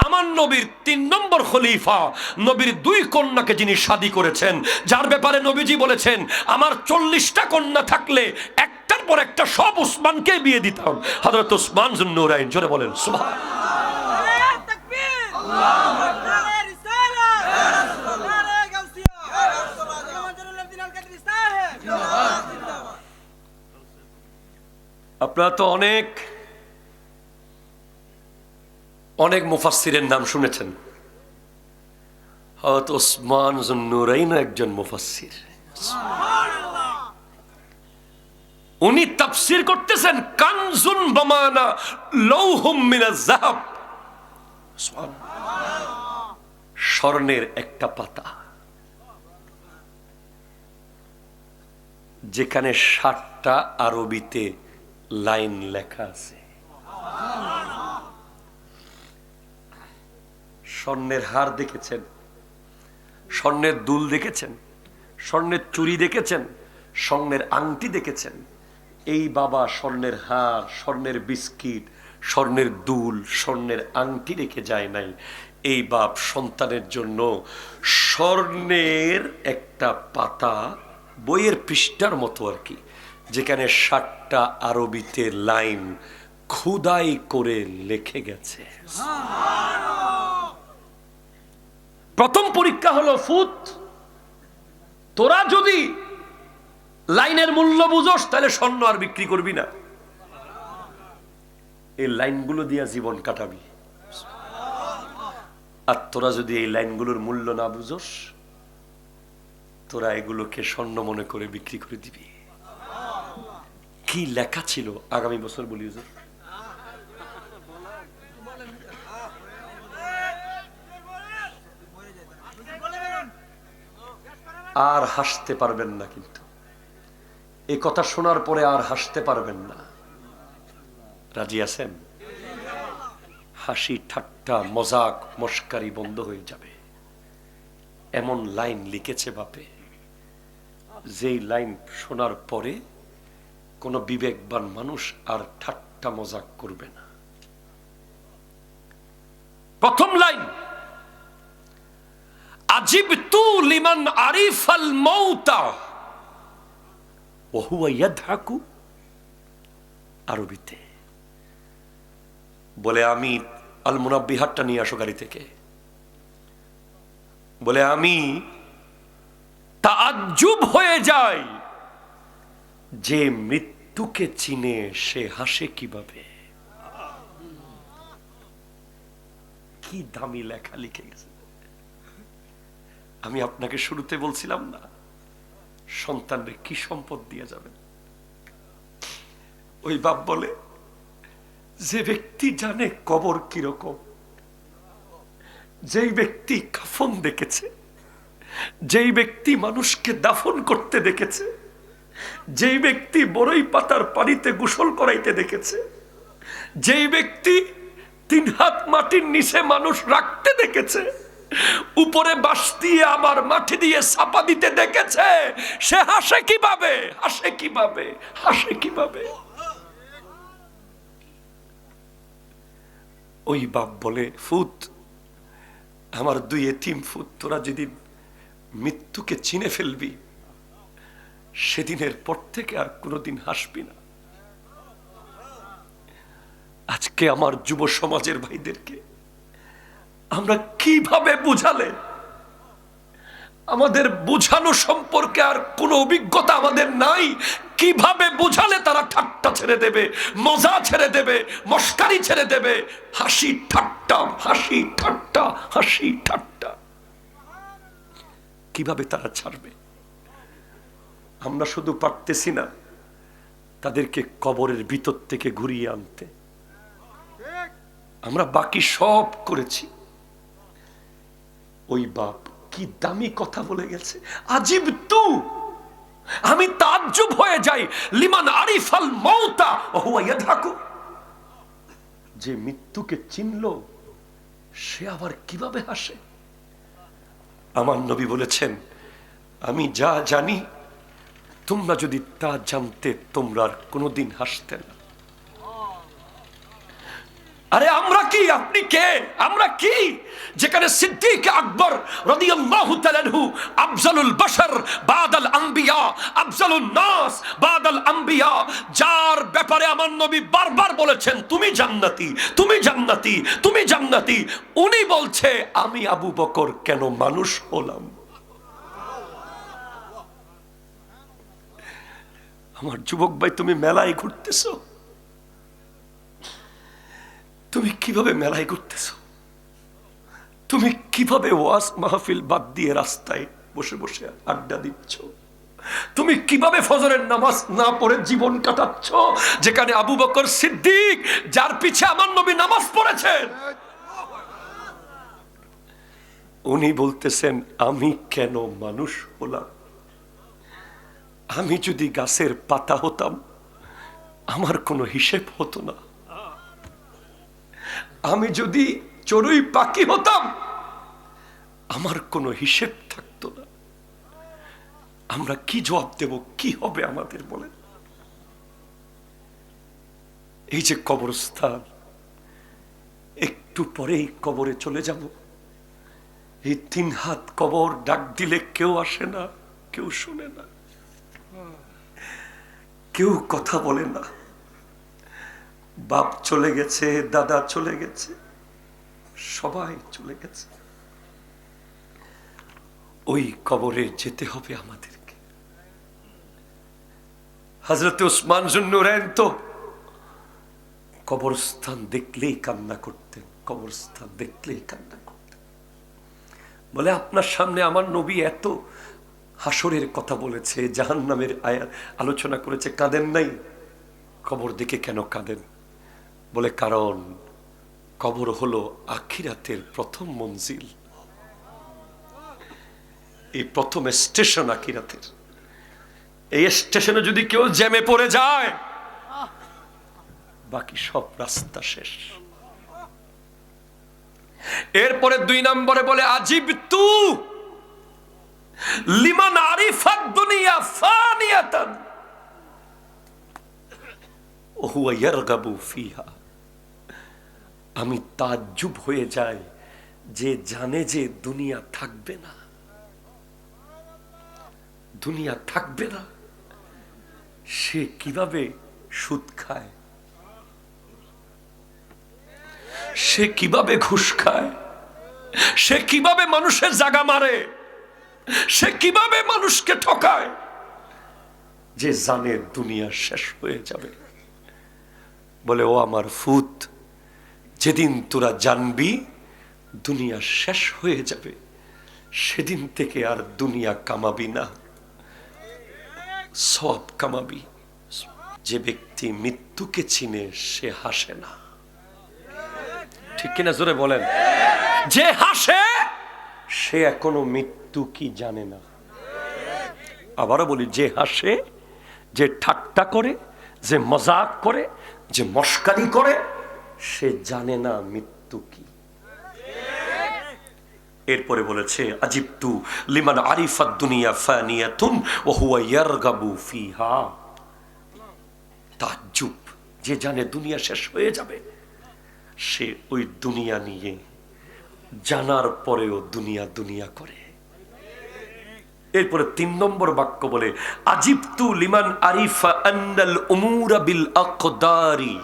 আমার নবীর ৩ নম্বর খলিফা, নবীর ২ কন্যাকে যিনি শাদী করেছেন, যার ব্যাপারে নবীজি বলেছেন আমার ৪০টা কন্যা থাকলে একটার পর একটা সব উসমানকে বিয়ে দিতাম। হযরত উসমান যুন্নুরাইন, জোরে বলেন সুবহানাল্লাহ। আপনারা তো অনেক অনেক মুফাসসিরের নাম শুনেছেন, হযরত উসমান যুন্নুরাইন একজন মুফাসসির। উনি তাফসীর করতেছেন কানজুন বামানা লৌহুম মিনাজ যাহাব, স্বর্ণের একটা পাতা যেখানে 60টা আরবিতে লাইন লেখা আছে। স্বর্ণের হার দেখেছেন, স্বর্ণের দুল দেখেছেন, স্বর্ণের চুড়ি দেখেছেন, স্বর্ণের আংটি দেখেছেন। এই বাবা স্বর্ণের হার, স্বর্ণের বিস্কিট, স্বর্ণের দুল, স্বর্ণের আংটি রেখে যায় নাই। এই বাপ সন্তানের জন্য স্বর্ণের একটা পাতা, বইয়ের পৃষ্ঠার মতো আর কি, যেখানে 60টা আরবিতে লাইন খোদাই করে লিখে গেছে। প্রথম পরীক্ষা হলো ফুত, তোরা যদি লাইনের মূল্য বুঝোস তাহলে স্বর্ণ আর বিক্রি করবি না, এই লাইনগুলো দিয়া জীবন কাটাবি। আর তোরা যদি এই লাইনগুলোর মূল্য না বুঝোস, তোরা এগুলোকে স্বর্ণ মনে করে বিক্রি করে দিবি। কি লেখা ছিল আগামী বছর বলি হুজুর? আর হাসতে পারবেন না, কিন্তু এই কথা শোনার পরে আর হাসতে পারবেন না। রাজি আছেন? হাসি ঠাট্টা মজাক মস্কারি বন্ধ হয়ে যাবে। এমন লাইন লিখেছে বাপে, যেই লাইন শোনার পরে কোন বিবেকবান মানুষ আর ঠাট্টা মজাক করবে না। প্রথম লাইন, আজিবতু লিমান আরিফাল মাউতা ওয়া হুয়া ইয়াদহাকু। আরবিতে বলে, আমি আল মুনাব্বিহাতটা নিয়ে আসো গাড়ি থেকে। বলে, আমি তাআজ্জুব হয়ে যাই যে মৃত্যুকে চিনে সে হাসে কিভাবে। কি দামি লেখা লিখে গেছে। আমি আপনাকে শুরুতে বলছিলাম না, সন্তানরে কি সম্পদ দিয়ে যাবেন। ওই বাপ বলে, যে ব্যক্তি জানে কবর কিরকম, যেই ব্যক্তি কাফন দেখেছে, যেই ব্যক্তি মানুষকে দাফন করতে দেখেছে, যেই ব্যক্তি বড়ই পাতার পানিতে গোসল করাইতে দেখেছে, যেই ব্যক্তি 3 হাত মাটির নিচে মানুষ রাখতে দেখেছে, উপরে বাঁশ দিয়ে আবার মাটি দিয়ে চাপা দিতে দেখেছে, সে হাসে কিভাবে, হাসে কিভাবে, হাসে কিভাবে। ওই বাপ বলে, ফুত, আমার 2 এতিম ফুত, তোরা যেদিন মৃত্যুকে চিনে ফেলবি সেদিনের পর থেকে আর কোনোদিন হাসবি না। আজকে আমার যুব সমাজের ভাইদেরকে আমরা কিভাবে বুঝালে, আমাদের বুঝানো সম্পর্কে আর কোনো অভিজ্ঞতা আমাদের নাই, কিভাবে বুঝালে তারা ঠাট্টা ছেড়ে দেবে, মজা ছেড়ে দেবে, মস্কারি ছেড়ে দেবে, হাসি ঠাট্টা, হাসি ঠাট্টা, হাসি ঠাট্টা, কিভাবে তারা ছাড়বে? আমরা শুধু পারতেছি না তাদেরকে কবরের ভিতর থেকে ঘুরিয়ে আনতে, আমরা বাকি সব করেছি। ওই বাপ কি দামি কথা বলে গেছে, আজিবতু, আমি তাজ্জুব হয়ে যাই, লিমান আরিফাল মাউতা ওয়া হুয়া ইয়াদহাকু, যে মৃত্যুকে চিনলো সে আবার কিভাবে হাসে। আমার নবী বলেছেন, আমি যা জানি তোমরা যদি তা জানতে তোমরা আর কোনোদিন হাসতে না। আরে আমরা কি, আপনি কে, আমরা কি? যেখানে সিদ্দিক আকবর রাদিয়াল্লাহু তাআলা আনহু আফজালুল বাশার বাদাল আম্বিয়া, আফজালুন নাস বাদাল আম্বিয়া, যার ব্যাপারে আমার নবী বারবার বলেছেন তুমি জান্নাতি, তুমি জান্নাতি, তুমি জান্নাতি, উনি বলছে আমি আবু বকর কেন মানুষ হলাম? আমার যুবক ভাই, তুমি মেলায় ঘুরতেছো, তুমি কিভাবে মেলায় ঘুরতেছো? তুমি কিভাবে ওয়াজ মাহফিল বাদ দিয়ে রাস্তায় বসে বসে আড্ডা দিচ্ছ? তুমি কিভাবে ফজরের নামাজ না পড়ে জীবন কাটাচ্ছ, যেখানে আবু বকর সিদ্দিক, যার পিছে আমার নবী নামাজ পড়েছেন, উনি বলতেছেন আমি কেন মানুষ হলাম? আমি যদি গাছের পাতা হতাম আমার কোনো হিসেব হতো না, আমি যদি চড়ুই পাখি হতাম আমার কোনো হিসেব থাকতো না। আমরা কি জবাব দেব? কি হবে আমাদের বলেন? এই যে কবরস্থান, একটু পরেই কবরে চলে যাব। এই 3 হাত কবর, ডাক দিলে কেউ আসে না, কেউ শুনে না, কেউ কথা বলে না। বাপ চলে গেছে, দাদা চলে গেছে, সবাই চলে গেছে। ওই কবরে যেতে হবে আমাদেরকে। হযরত উসমান যুন্নুরাইন তো কবরস্থান দেখলেই কান্না করতেন, কবরস্থান দেখলেই কান্না করতেন। বলে, আপনার সামনে আমার নবী এত হাসরের কথা বলেছে, জাহান্নামের আলোচনা করেছে, কাঁদেন নাই? কবর দেখে কেন কাঁদেন? বলে, কারণ কবর হলো আখিরাতের প্রথম মঞ্জিল, এই প্রথম স্টেশন আখিরাতের। এই স্টেশনে যদি কেউ জ্যামে পড়ে যায়, বাকি সব রাস্তা শেষ। এরপরে 2 নম্বরে বলে, আজিবতু লিমান আরিফাদ দুনিয়া ফানিয়াতান ওয়া হুয়া ইয়ারগাবু ফিহা। আমি তাজ্জুব হয়ে যাই যে জানে যে দুনিয়া থাকবে না, দুনিয়া থাকবে না, সে কিভাবে সুদ খায়, সে কিভাবে ঘুষ খায়, সে কিভাবে মানুষের জায়গা মারে, সে কিভাবে মানুষকে ঠকায়, যে জানে দুনিয়া শেষ হয়ে যাবে। বলে, ও আমার ফুত, যেদিন তোরা জানবি দুনিয়া শেষ হয়ে যাবে, সেদিন থেকে আর দুনিয়া কামাবি না, সব কামাবি। যে ব্যক্তি মৃত্যুকে চিনে সে হাসে না, ঠিক কিনা জোরে বলেন? যে হাসে সে এখনো মৃত্যু কি জানে না। আবারও বলি, যে হাসে, যে ঠাট্টা করে, যে মজাক করে, যে মস্কারি করে, সে জানে না মৃত্যু কি। এরপরে বলেছে, আজিবতু লিমান আরিফাদ দুনিয়া ফানিয়াতুন ওয়া হুয়া ইয়ারগাবু ফিহা। তাজ্জুব, যে জানে দুনিয়া শেষ হয়ে যাবে, সে ওই দুনিয়া নিয়ে জানার পরেও দুনিয়া দুনিয়া করে। এরপরে 3 নম্বর বাক্য বলে, আজিবতু লিমান আরিফা আন্নাল উমুরা বিল আকদারি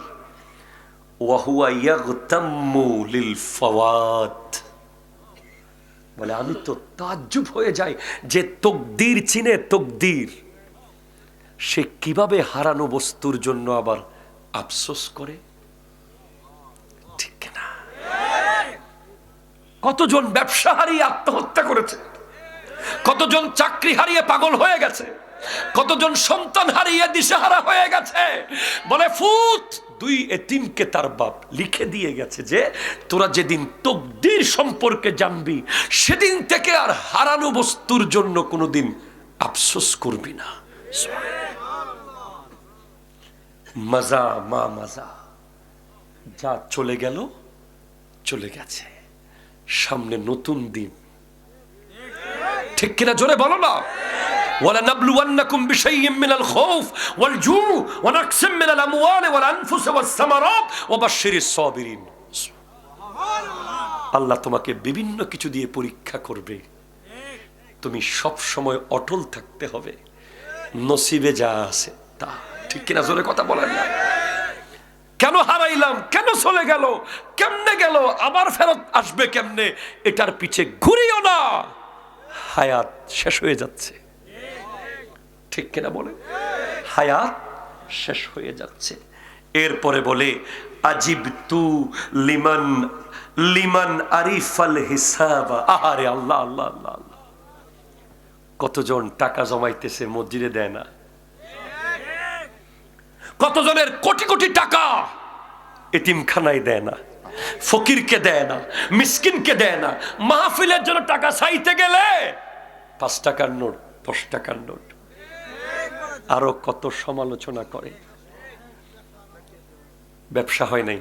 ওয়া হুয়া ইয়াগতাম্মু লিল ফাওয়াত। বলে, আমি তো তাজ্জুব হয়ে যাই যে তকদির চিনে, তকদির, সে কিভাবে হারানো বস্তুর জন্য আবার আফসোস করে, ঠিক না? কতজন ব্যবসা হারিয়ে আত্মহত্যা করেছে, কতজন চাকরি হারিয়ে পাগল হয়ে গেছে, কতজন সন্তান হারিয়ে দিশেহারা হয়ে গেছে। বলে, ফুত, 2 এতিমকে তার বাপ লিখে দিয়ে গেছে যে তোরা যেদিন তকদির সম্পর্কে জানবি, সেদিন থেকে আর হারানো বস্তুর জন্য কোনোদিন আফসোস করবি না। মজা মা মজা, যা চলে গেল চলে গেছে, সামনে নতুন দিন, ঠিক কিনা জোরে বলো না? وَلَنَبْلُوَنَّكُمْ بِشَيْءٍ مِّنَ الْخَوْفِ وَالْجُوعِ وَنَقْصٍ مِّنَ الْأَمْوَالِ وَالْأَنفُسِ وَالثَّمَرَاتِ وَبَشِّرِ الصَّابِرِينَ। আল্লাহ তোমাকে বিভিন্ন কিছু দিয়ে পরীক্ষা করবে, তুমি সব সময় অটল থাকতে হবে, নসিবে যা আছে তা, ঠিক কিনা জোরে কথা বলেন না? কেন হারাইলাম, কেন চলে গেল, কেমনে গেল, আবার ফেরত আসবে কেমনে, এটার পিছে ঘুরিও না, হায়াত শেষ হয়ে যাচ্ছে, ঠিক কিনা বলে? হায়াত শেষ হয়ে যাচ্ছে। এরপরে বলে, আজিবতু লিমান লিমান আরিফাল হিসাব। আহারে আল্লাহ আল্লাহ আল্লাহ আল্লাহ, কতজন টাকা জমাইতেছে, মসজিদে দেয় না, কতজনের কোটি কোটি টাকা এতিমখানায় দেয় না, ফকিরকে দেয় না, মিসকিনকে দেয় না। মাহফিলের জন্য টাকা চাইতে গেলে 5 টাকার নোট, 10 টাকার নোট, আরো কত সমালোচনা করে। ব্যবসা হয় নাই,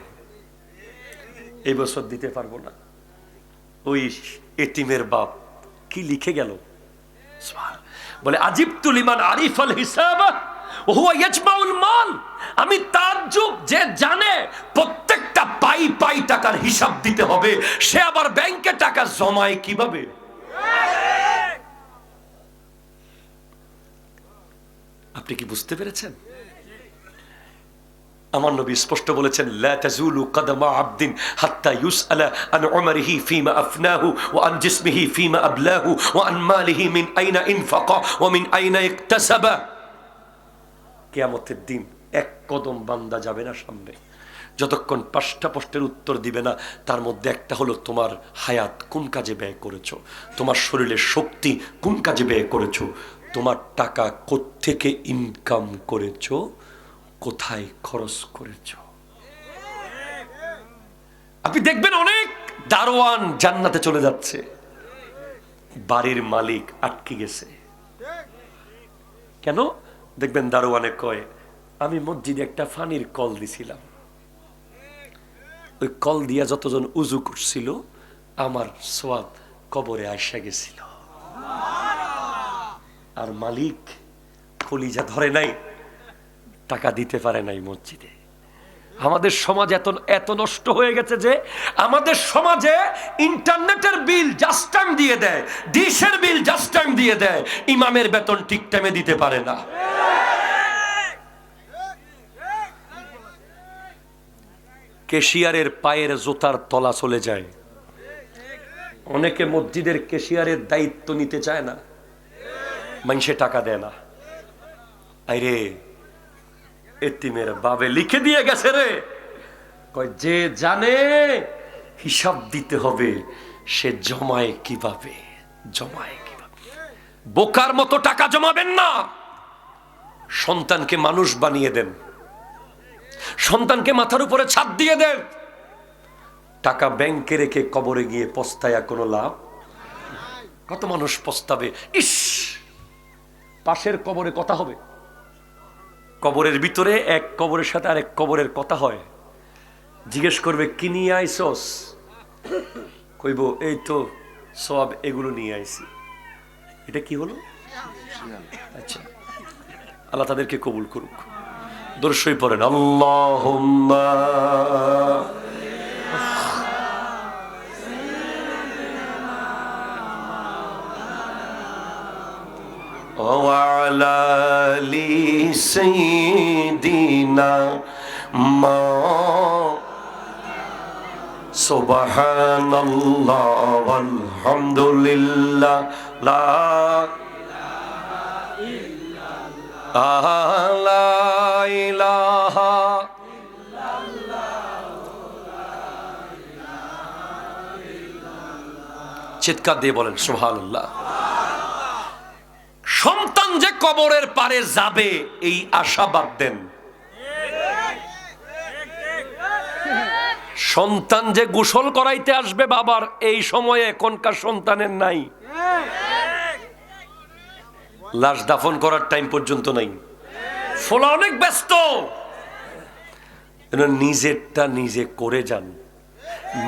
এই বছর দিতে পারবো না। ওই এতিমের বাপ কি লিখে গেল, বলে আজিবতু লিমান আরিফাল হিসাবা ওয়া হুয়া ইয়াজমাউল মাল। আমি তাজ্জুব, যে জানে প্রত্যেকটা পাই পাই টাকার হিসাব দিতে হবে, সে আবার ব্যাংকে টাকা জমায় কিভাবে? আপনি কি বুঝতে পেরেছেন? আমার নবী স্পষ্ট বলেছেন, লা তাজুলু কদমা আবদিন হাত্তা ইউসআলা আন উমরিহি ফিমা আফনাহু ওয়া আন জিসমিহি ফিমা আবলাহু ওয়া আন মালিহি মিন আইনা ইনফাকা ওয়া মিন আইনা ইকতাসাবা। কিয়ামতের দিন এক কদম বান্দা যাবে না সামনে, যতক্ষণ 5টা প্রশ্নের উত্তর দিবে না। তার মধ্যে একটা হলো, তোমার হায়াত কোন কাজে ব্যয় করেছো, তোমার শরীরের শক্তি কোন কাজে ব্যয় করেছো, তোমার টাকা কোত্থেকে ইনকাম করেছো, কোথায় খরচ করেছো। আপনি দেখবেন অনেক দারোয়ান জান্নাতে চলে যাচ্ছে, বাড়ির মালিক আটকে গেছে। কেন? দেখবেন দারোয়ানে কয়, আমি মসজিদে একটা পানির কল দিছিলাম, ওই কল দিয়া যতজন উজু করছিল আমার সওয়াব কবরে আইসা গেছিল। আর মালিক কলিজা ধরে নাই, টাকা দিতে পারে নাই মসজিদে। আমাদের সমাজ এত নষ্ট হয়ে গেছে যে আমাদের সমাজে ইন্টারনেটের বিল জাস্ট টাইম দিয়ে দেয়, ডিশের বিল জাস্ট টাইম দিয়ে দেয়, ইমামের বেতন ঠিক টাইমে দিতে পারে না। ক্যাশিয়ারের পায়ের জুতার তলা চলে যায়। অনেকে মসজিদের ক্যাশিয়ারের দায়িত্ব নিতে চায় না, মানুষে টাকা দেয় না। আরে এতিমের বাবে লিখে দিয়ে গেছে রে, কয় যে জানে হিসাব দিতে হবে সে জমায় কিভাবে, জমায় কিভাবে। বোকার মতো টাকা জমাবেন না, সন্তানকে মানুষ বানিয়ে দেন, সন্তানকে মাথার উপরে ছাদ দিয়ে দেন। টাকা ব্যাংকে রেখে কবরে গিয়ে পস্তায়া কোনো লাভ? কত মানুষ পস্তাবে, ইস পাশের কবরে কথা হবে। কবরের ভিতরে এক কবরের সাথে আরেক কবরের কথা হয়, জিজ্ঞেস করবে কি নিয়ে আইসস, কইব এই তো সব এগুলো নিয়ে আইছি। এটা কি হলো? আচ্ছা, আল্লাহ তাদেরকে কবুল করুক। দরুদ পড়েন, আল্লাহুম্মা وعلى آل سيدنا سبحان الله والحمد لله لا إله চিৎকার দিয়ে বলেন সুবহানাল্লাহ। সন্তান যে কবরের পারে যাবে এই আশা বাদ দেন। সন্তান যে গোসল করাইতে আসবে বাবার, এই সময়ে এখনকার সন্তানের নাই। লাশ দাফন করার টাইম পর্যন্ত নাই, ফলা অনেক ব্যস্ত। নিজেরটা নিজে করে যান,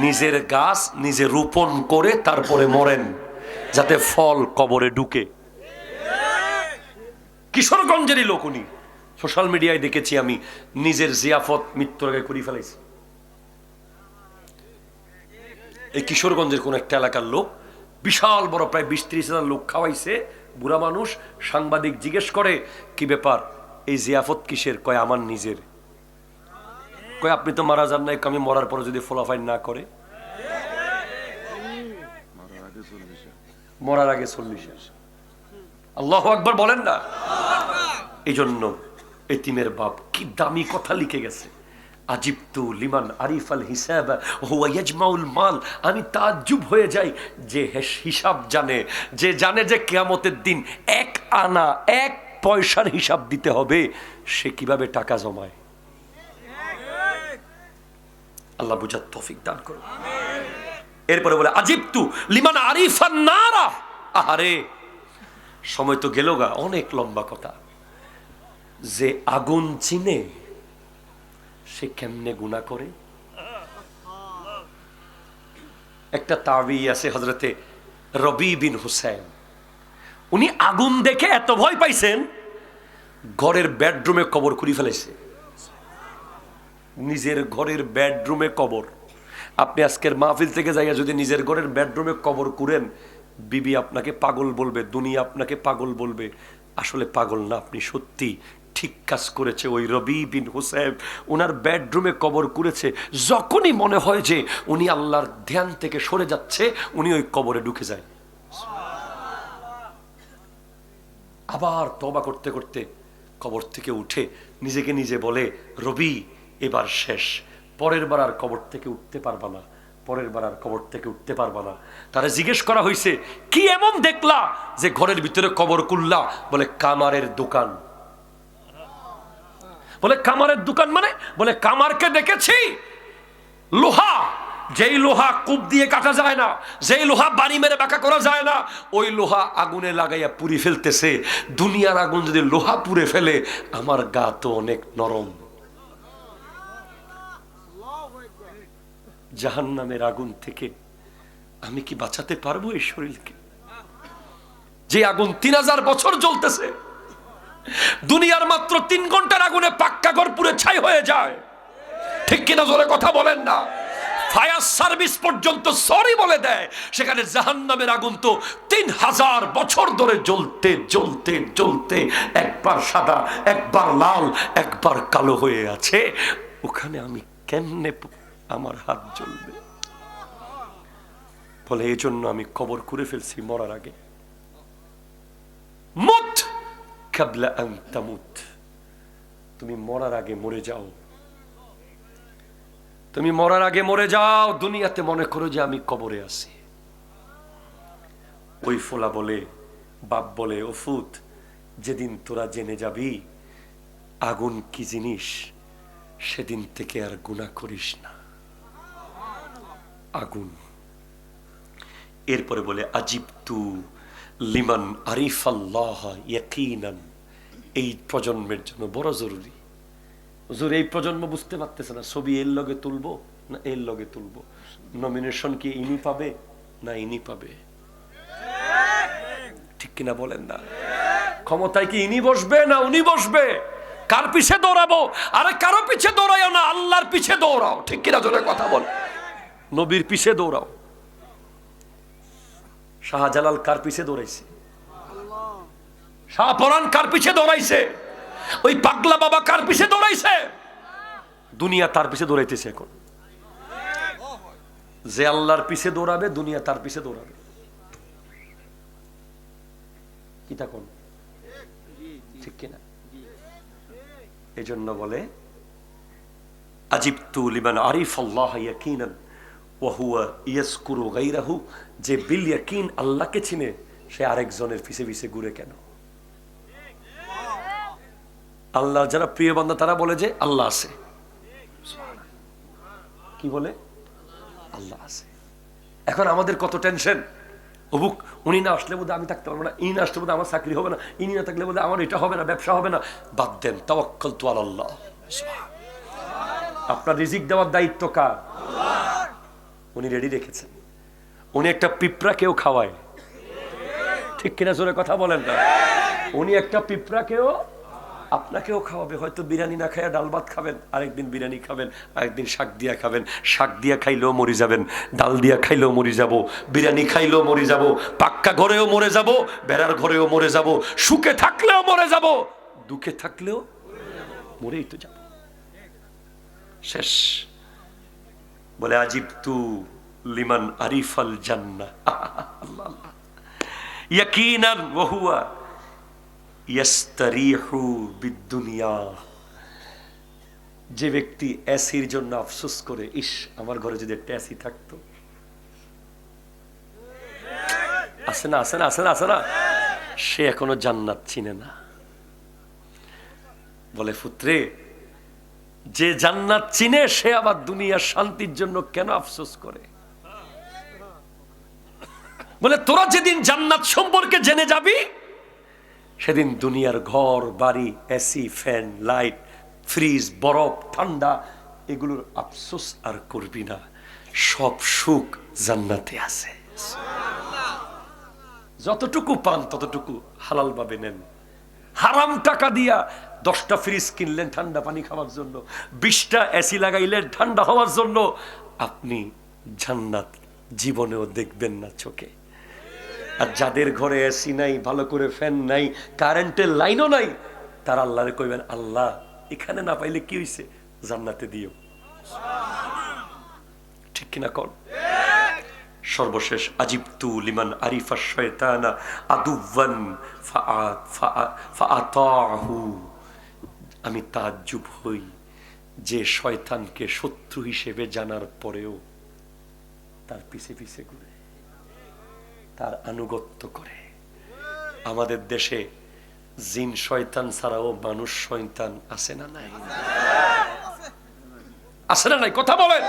নিজের গাছ নিজে রোপণ করে তারপরে মরেন, যাতে ফল কবরে ঢুকে। কিশোরগঞ্জেরই লোক উনি, সোশ্যাল মিডিয়ায় দেখেছি আমি, নিজের জিয়াফত মৃত্যুর আগে করে ফেলাইছে। এই কিশোরগঞ্জের কোন একটা এলাকার লোক, বিশাল বড় প্রায় 20-30 হাজার লোক খাওয়াইছে, বুড়া মানুষ। সাংবাদিক জিজ্ঞেস করে কি ব্যাপার, এই জিয়াফত কিসের? কয় আমার নিজের। কয় আপনি তো মারা যান নাই, আমি মরার পরে যদি ফলাফাইন না করে? মরার আগে 40। আল্লাহু আকবার বলেন না। এই জন্য এতিমের বাপ কি দামি কথা লিখে গেছে, আজিবতু লিমান আরিফাল হিসাব হুয়া ইয়াজমাউল মাল। আমি তাজ্জুব হয়ে যাই, যে হিসাব জানে, যে জানে যে কিয়ামতের দিন 1 আনা 1 পয়সার হিসাব দিতে হবে, সে কিভাবে টাকা জমায়। আল্লাহ বুঝার তৌফিক দান করুন। এরপরে বলে আজিবতু লিমান আরিফান নারা। আহারে সময় তো গেল গা, অনেক লম্বা কথা। যে আগুন চিনে সে কেমনে গুনাহ করে। একটা তাবি আছে হযরতে রবি বিন হুসাইন। উনি আগুন দেখে এত ভয় পাইছেন, ঘরের বেডরুমে কবর খুঁড়ি ফেলেছে। নিজের ঘরের বেডরুমে কবর। আপনি আজকের মাহফিল থেকে যাইয়া যদি নিজের ঘরের বেডরুমে কবর কুড়েন, বিবি আপনাকে পাগল বলবে, দুনিয়া আপনাকে পাগল বলবে। আসলে পাগল না, আপনি সত্যি ঠিক কাজ করেছে। ওই রবি বিন হুসাইন ওনার বেডরুমে কবর কুড়েছে। যখনই মনে হয় যে উনি আল্লাহর ধ্যান থেকে সরে যাচ্ছে, উনি ওই কবরে ঢুকে যায়। আবার তওবা করতে করতে কবর থেকে উঠে নিজেকে নিজে বলে, রবি এবার শেষ, পরের বার আর কবর থেকে উঠতে পারবা না, পরের বার আর কবর থেকে উঠতে পারবা না। তারা জিজ্ঞেস করা হয়েছে, কি এমন দেখলা যে ঘরের ভিতরে কবর কুল্লা? বলে কামারের দোকান। বলে কামারের দোকান মানে? বলে কামারকে দেখেছি, লোহা, যেই লোহা কূপ দিয়ে কাটা যায় না, যেই লোহা বাড়ি মেরে বাঁকা করা যায় না, ওই লোহা আগুনে লাগাইয়া পুড়ি ফেলতেছে। দুনিয়ার আগুন যদি লোহা পুড়ে ফেলে, আমার গা তো অনেক নরম। জাহান্নামের আগুন থেকে আমি কি বাঁচাতে পারবো এই শরীরকে? যে আগুন 3000 বছর জ্বলতেছে, দুনিয়ার মাত্র 3 ঘন্টার আগুনে পাক্কা ঘর পুড়ে ছাই হয়ে যায়। ঠিক কিনা জোরে কথা বলেন না? ফায়ার সার্ভিস পর্যন্ত সরি বলে দেয়। সেখানে জাহান্নামের আগুন তো 3000 বছর ধরে জ্বলতে জ্বলতে জ্বলতে একবার সাদা, একবার লাল, একবার কালো হয়ে আছে। ওখানে আমি কেমনে আমার হাত জ্বলবে? বলে এই জন্য আমি কবর করে ফেলছি মরার আগে। মুত কাবলা আন তামুত। তুমি মরার আগে মরে যাও, তুমি মরার আগে মরে যাও। দুনিয়াতে মনে করো যে আমি কবরে আছি। ওই ফোলা বলে, বাপ বলে, ও ফুত, যেদিন তোরা জেনে যাবি আগুন কি জিনিস, সেদিন থেকে আর গুনাহ করিস না। আগুন। এরপরে বলে আজিবতু লিমান আরিফাল্লাহ ইয়াকিনান। এই প্রজন্মের জন্য বড় জরুরি। হুজুর এই প্রজন্ম বুঝতে পারতেছে না, ছবি এর লগে তুলবো না এর লগে তুলবো, নমিনেশন কি ইনি পাবে না ইনি পাবে, ঠিক কিনা বলেন না? ক্ষমতায় কি ইনি বসবে না উনি বসবে? কার পিছে দৌড়াবো? আরে কারো পিছে দৌড়াইও না, আল্লাহর পিছে দৌড়াও। ঠিক কিনা জোরে কথা বল। নবীর পিছে দৌড়াও। শাহজালাল কার পিছে দৌড়াইছে? শাহপরান কার পিছে দৌড়াইছে? ওই পাগলা বাবা কার পিছে দৌড়াইছে? দুনিয়া তার পিছে দৌড়াইতেছে এখন। যে আল্লাহর পিছে দৌড়াবে, দুনিয়া তার পিছে দৌড়াবে। কি তখন? ঠিক কিনা? এই জন্য বলে আজিবতু লিমান আরিফাল্লাহ ইয়াকিনান ওয়া হুয়া ইয়াজকুরু গায়রাহু। যে বিল ইয়াকিন আল্লাহকে চিনে, সে আরেকজনের পিছে পিছে ঘুরে কেন? আল্লাহর যারা প্রিয় বান্দা তারা বলে যে আল্লাহ আছে। কি বলে? আল্লাহ আছে। এখন আমাদের কত টেনশন, অবুক উনি না আসলে বোধহয় আমি থাকতে পারবো না, ইনি না আসলে বোধহয় আমার চাকরি হবে না, ইনি না থাকলে বোধহয় আমার এটা হবে না, ব্যবসা হবে না। বাদ দেন, তাওয়াক্কালতু আলাল্লাহ। আপনার রিজিক দেওয়ার দায়িত্ব কার? উনি রেডি রেখেছেন। উনি একটা পিঁপড়াকেও খাওয়ায়। ঠিক কিনা জোরে কথা বলেন না? উনি একটা পিঁপড়াকেও আপনাকেও খাওয়াবে। হয়তো বিরিয়ানি না খাইয়া ডাল ভাত খাবেন, আরেকদিন বিরিয়ানি খাবেন, আরেকদিন শাক দিয়া খাবেন। শাক দিয়া খাইলেও মরে যাবেন, ডাল দিয়া খাইলেও মরে যাব, বিরিয়ানি খাইলেও মরে যাব, পাক্কা ঘরেও মরে যাব, বেড়ার ঘরেও মরে যাব, সুখে থাকলেও মরে যাব, দুঃখে থাকলেও মরেই তো যাব। শেষ। বলে আজিবতু লিমান আরিফাল জান্নাহ আল্লাহ আল্লাহ ইয়াকিনান ওয়া হুয়া ইয়াস্তারিহু বিদ-দুনিয়া। যে ব্যক্তি এসির জন্য আফসোস করে, ইস আমার ঘরে যদি একটা এসি থাকতো। আছে না? আছে না? আছে না? আছে না? সে এখনো জান্নাত চিনে না। বলে পুত্রে, যে জান্নাত চিনে সে আবার দুনিয়ার শান্তির জন্য কেন আফসোস করে? বলে তোরা যেদিন জান্নাত সম্পর্কে জেনে যাবি, সেদিন দুনিয়ার ঘর বাড়ি, এসি, ফ্যান, লাইট, ফ্রিজ, বরফ, ঠান্ডা, এগুলোর আফসোস আর করবি না। সব সুখ জান্নাতে আছে। যতটুকু পান ততটুকু হালাল ভাবে নেন। হারাম টাকা দিয়া 10টা ফ্রিজ কিনলেন ঠান্ডা পানি খাওয়ার জন্য, 20টা এসি লাগাইলেন ঠান্ডা হওয়ার জন্য, আপনি জান্নাত জীবনেও দেখবেন না চোখে। আর যাদের ঘরে এসি নাই, ভালো করে ফ্যান নাই, কারেন্টের লাইনও নাই, তারা আল্লাহরে কইবেন, আল্লাহ এখানে না পাইলে কি হইছে, জান্নাতে দিও। ঠিক কিনা কর? সর্বশেষ আজিবতু লিমান আরিফা শয়তানা আদুওয়ান ফাআতাহু, আমি তাজ্জুব হই যে শয়তানকে শত্রু হিসেবে জানার পরেও তার পিছে পিছে ঘুরে, তার আনুগত্য করে। আমাদের দেশে জিন শয়তান ছাড়াও মানুষ শয়তান আছে না নাই? আছে না নাই? কথা বলেন।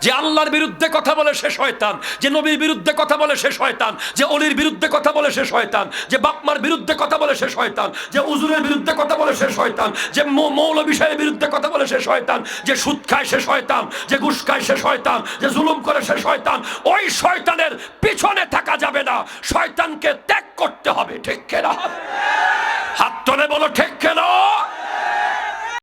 যে আল্লাহর বিরুদ্ধে কথা বলে সে শয়তান, যে নবীর বিরুদ্ধে কথা বলে সে শয়তান, যে অলির বিরুদ্ধে কথা বলে সে শয়তান, যে বাপমার বিরুদ্ধে কথা বলে সে শয়তান, যে হুজুরের বিরুদ্ধে কথা বলে সে শয়তান, যে মৌলবী সাহেবের বিরুদ্ধে কথা বলে সে শয়তান, যে সুদ খায় সে শয়তান, যে ঘুষ খায় সে শয়তান, যে জুলুম করে সে শয়তান। ওই শয়তানের পিছনে থাকা যাবে না, শয়তানকে ত্যাগ করতে হবে। ঠিক কিনা? হাত তুলে বলো ঠিক কিনা?